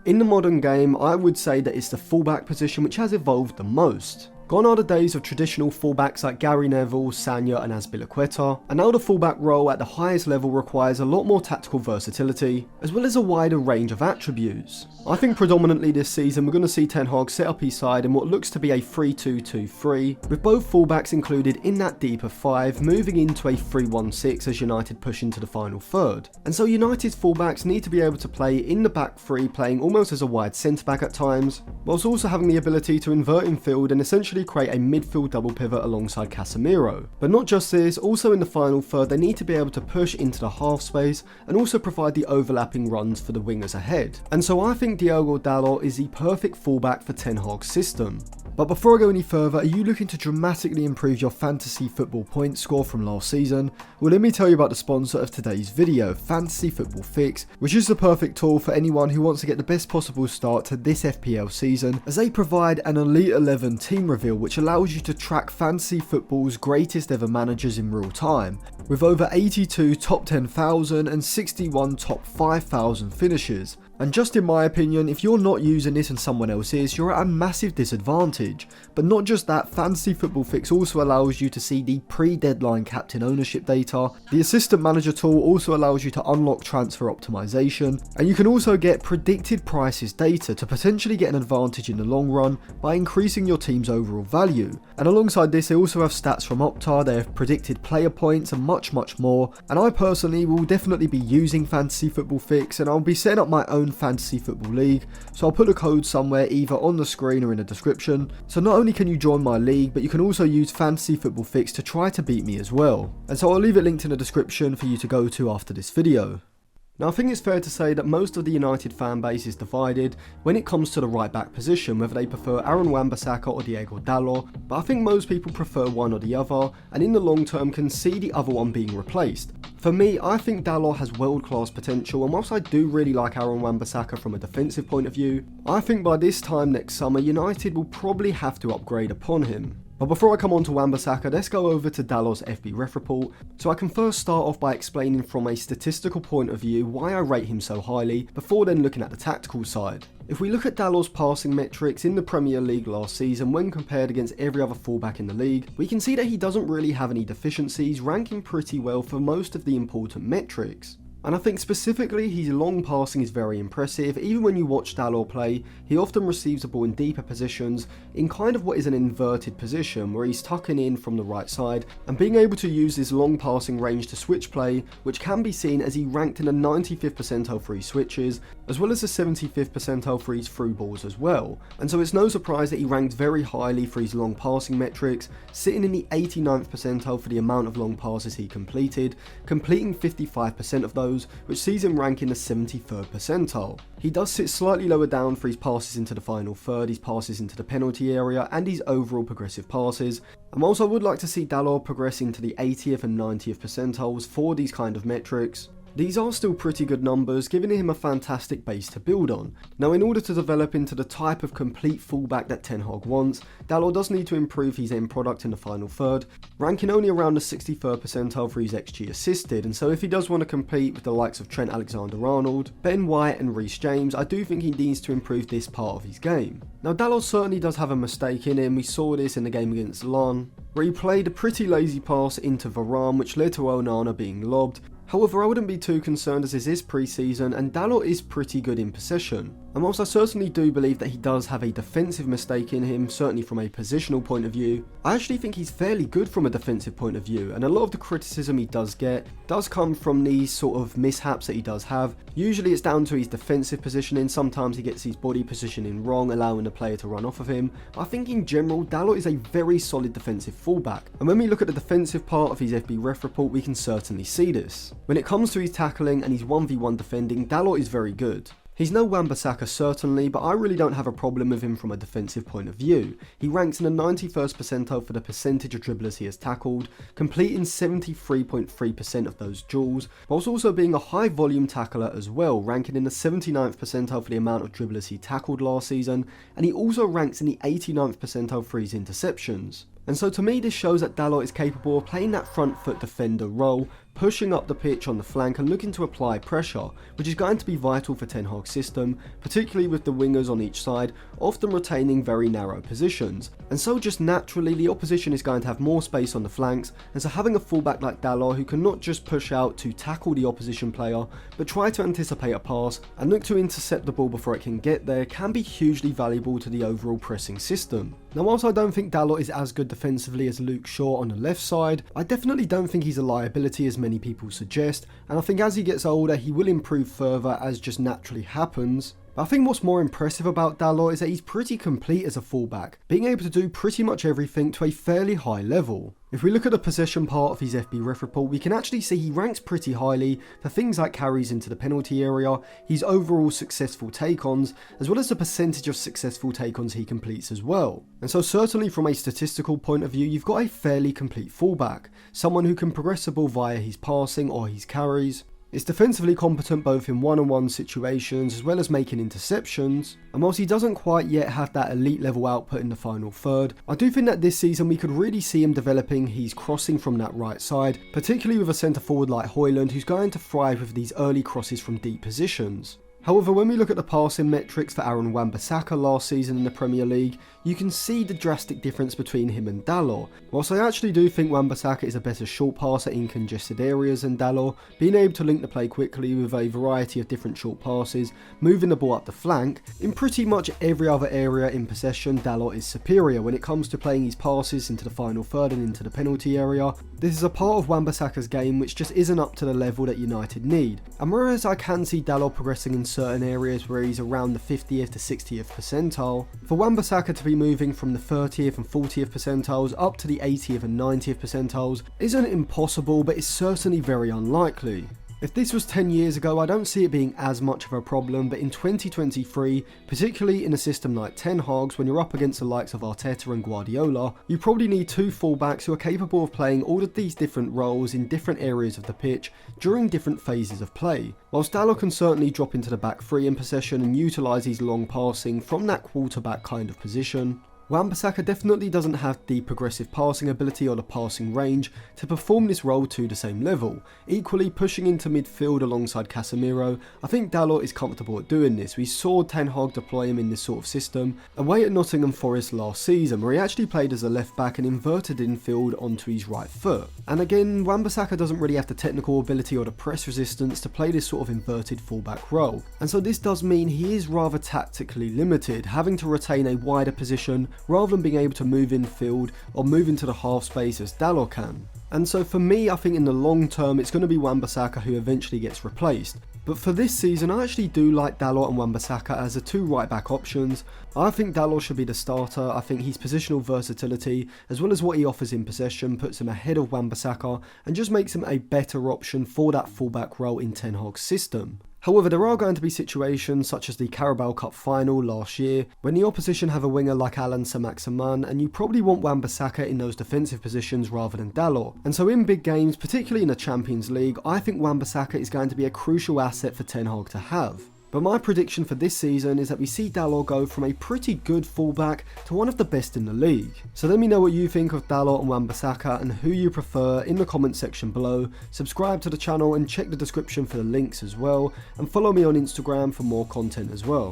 In the modern game, I would say that it's the fullback position which has evolved the most. Gone are the days of traditional fullbacks like Gary Neville, Sanya and Azpilicueta, and now the fullback role at the highest level requires a lot more tactical versatility, as well as a wider range of attributes. I think predominantly this season we're going to see Ten Hag set up his side in what looks to be a 3-2-2-3, with both fullbacks included in that deeper 5, moving into a 3-1-6 as United push into the final third. And so United's fullbacks need to be able to play in the back 3, playing almost as a wide centre-back at times, whilst also having the ability to invert in field and essentially create a midfield double pivot alongside Casemiro. But not just this, also in the final third they need to be able to push into the half space and also provide the overlapping runs for the wingers ahead. And so I think Diogo Dalot is the perfect fullback for Ten Hag's system. But before I go any further, are you looking to dramatically improve your fantasy football point score from last season? Well, let me tell you about the sponsor of today's video, Fantasy Football Fix, which is the perfect tool for anyone who wants to get the best possible start to this FPL season, as they provide an Elite 11 team reveal which allows you to track fantasy football's greatest ever managers in real time, with over 82 top 10,000 and 61 top 5,000 finishes. And just in my opinion, if you're not using this and someone else is, you're at a massive disadvantage. But not just that, Fantasy Football Fix also allows you to see the pre-deadline captain ownership data. The assistant manager tool also allows you to unlock transfer optimization, and you can also get predicted prices data to potentially get an advantage in the long run by increasing your team's overall value. And alongside this, they also have stats from Opta, they have predicted player points and much more. And I personally will definitely be using Fantasy Football Fix, and I'll be setting up my own fantasy football league, so I'll put a code somewhere either on the screen or in the description. So not only can you join my league, but you can also use Fantasy Football Fix to try to beat me as well. And so I'll leave it linked in the description for you to go to after this video. Now I think it's fair to say that most of the United fan base is divided when it comes to the right back position, whether they prefer Aaron Wan-Bissaka or Diogo Dalot, but I think most people prefer one or the other, and in the long term can see the other one being replaced. For me, I think Dalot has world class potential, and whilst I do really like Aaron Wan-Bissaka from a defensive point of view, I think by this time next summer United will probably have to upgrade upon him. But before I come on to Wan-Bissaka, let's go over to Dalot's FB ref report, so I can first start off by explaining from a statistical point of view why I rate him so highly, before then looking at the tactical side. If we look at Dalot's passing metrics in the Premier League last season when compared against every other fullback in the league, we can see that he doesn't really have any deficiencies, ranking pretty well for most of the important metrics. And I think specifically his long passing is very impressive. Even when you watch Dalot play, he often receives the ball in deeper positions in kind of what is an inverted position where he's tucking in from the right side and being able to use this long passing range to switch play, which can be seen as he ranked in the 95th percentile for his switches, as well as the 75th percentile for his through balls as well. And so it's no surprise that he ranked very highly for his long passing metrics, sitting in the 89th percentile for the amount of long passes he completed, completing 55% of those, which sees him rank in the 73rd percentile. He does sit slightly lower down for his passes into the final third, his passes into the penalty area, and his overall progressive passes. And whilst I would like to see Dalot progress into the 80th and 90th percentiles for these kind of metrics, these are still pretty good numbers, giving him a fantastic base to build on. Now, in order to develop into the type of complete fullback that Ten Hag wants, Dalot does need to improve his end product in the final third, ranking only around the 63rd percentile for his XG assisted, and so if he does want to compete with the likes of Trent Alexander-Arnold, Ben White and Reece James, I do think he needs to improve this part of his game. Now, Dalot certainly does have a mistake in him. We saw this in the game against Lens, where he played a pretty lazy pass into Varane, which led to Onana being lobbed. However, I wouldn't be too concerned as this is pre-season and Dalot is pretty good in possession. And whilst I certainly do believe that he does have a defensive mistake in him, certainly from a positional point of view, I actually think he's fairly good from a defensive point of view, and a lot of the criticism he does get does come from these sort of mishaps that he does have. Usually it's down to his defensive positioning, sometimes he gets his body positioning wrong, allowing the player to run off of him. I think in general, Dalot is a very solid defensive fullback, and when we look at the defensive part of his FB ref report, we can certainly see this. When it comes to his tackling and his 1v1 defending, Dalot is very good. He's no Wan-Bissaka certainly, but I really don't have a problem with him from a defensive point of view. He ranks in the 91st percentile for the percentage of dribblers he has tackled, completing 73.3% of those duels, whilst also being a high volume tackler as well, ranking in the 79th percentile for the amount of dribblers he tackled last season, and he also ranks in the 89th percentile for his interceptions. And so to me this shows that Dalot is capable of playing that front foot defender role pushing up the pitch on the flank and looking to apply pressure, which is going to be vital for Ten Hag's system, particularly with the wingers on each side often retaining very narrow positions. And so just naturally the opposition is going to have more space on the flanks, and so having a fullback like Dalot who can not just push out to tackle the opposition player, but try to anticipate a pass and look to intercept the ball before it can get there can be hugely valuable to the overall pressing system. Now whilst I don't think Dalot is as good defensively as Luke Shaw on the left side, I definitely don't think he's a liability as many people suggest, and I think as he gets older he will improve further as just naturally happens. But I think what's more impressive about Dalot is that he's pretty complete as a fullback, being able to do pretty much everything to a fairly high level. If we look at the possession part of his FB ref report, we can actually see he ranks pretty highly for things like carries into the penalty area, his overall successful take-ons, as well as the percentage of successful take-ons he completes as well. And so certainly from a statistical point of view, you've got a fairly complete fullback, someone who can progress the ball via his passing or his carries. Is defensively competent both in one-on-one situations as well as making interceptions, and whilst he doesn't quite yet have that elite level output in the final third, I do think that this season we could really see him developing his crossing from that right side, particularly with a centre forward like Højlund who's going to thrive with these early crosses from deep positions. However, when we look at the passing metrics for Aaron Wan-Bissaka last season in the Premier League, you can see the drastic difference between him and Dalot. Whilst I actually do think Wan-Bissaka is a better short passer in congested areas than Dalot, being able to link the play quickly with a variety of different short passes, moving the ball up the flank, in pretty much every other area in possession, Dalot is superior when it comes to playing his passes into the final third and into the penalty area. This is a part of Wan-Bissaka's game which just isn't up to the level that United need. And whereas I can see Dalot progressing in certain areas where he's around the 50th to 60th percentile, for Wan-Bissaka to be moving from the 30th and 40th percentiles up to the 80th and 90th percentiles isn't impossible, but it's certainly very unlikely. If this was 10 years ago, I don't see it being as much of a problem, but in 2023, particularly in a system like Ten Hag's, when you're up against the likes of Arteta and Guardiola, you probably need two fullbacks who are capable of playing all of these different roles in different areas of the pitch during different phases of play. Whilst Dalot can certainly drop into the back three in possession and utilise his long passing from that quarterback kind of position, Wan-Bissaka definitely doesn't have the progressive passing ability or the passing range to perform this role to the same level. Equally, pushing into midfield alongside Casemiro, I think Dalot is comfortable at doing this. We saw Ten Hag deploy him in this sort of system away at Nottingham Forest last season, where he actually played as a left back and inverted infield onto his right foot. And again, Wan-Bissaka doesn't really have the technical ability or the press resistance to play this sort of inverted fullback role. And so this does mean he is rather tactically limited, having to retain a wider position rather than being able to move in field or move into the half space as Dalot can. And so for me, I think in the long term it's going to be Wan-Bissaka who eventually gets replaced. But for this season, I actually do like Dalot and Wan-Bissaka as the two right back options. I think Dalot should be the starter. I think his positional versatility, as well as what he offers in possession, puts him ahead of Wan-Bissaka and just makes him a better option for that fullback role in Ten Hag's system. However, there are going to be situations such as the Carabao Cup final last year when the opposition have a winger like Alan Saint-Maximin, and you probably want Wan-Bissaka in those defensive positions rather than Dalot. And so in big games, particularly in the Champions League, I think Wan-Bissaka is going to be a crucial asset for Ten Hag to have. But my prediction for this season is that we see Dalot go from a pretty good fullback to one of the best in the league. So let me know what you think of Dalot and Wan-Bissaka and who you prefer in the comment section below. Subscribe to the channel and check the description for the links as well, and follow me on Instagram for more content as well.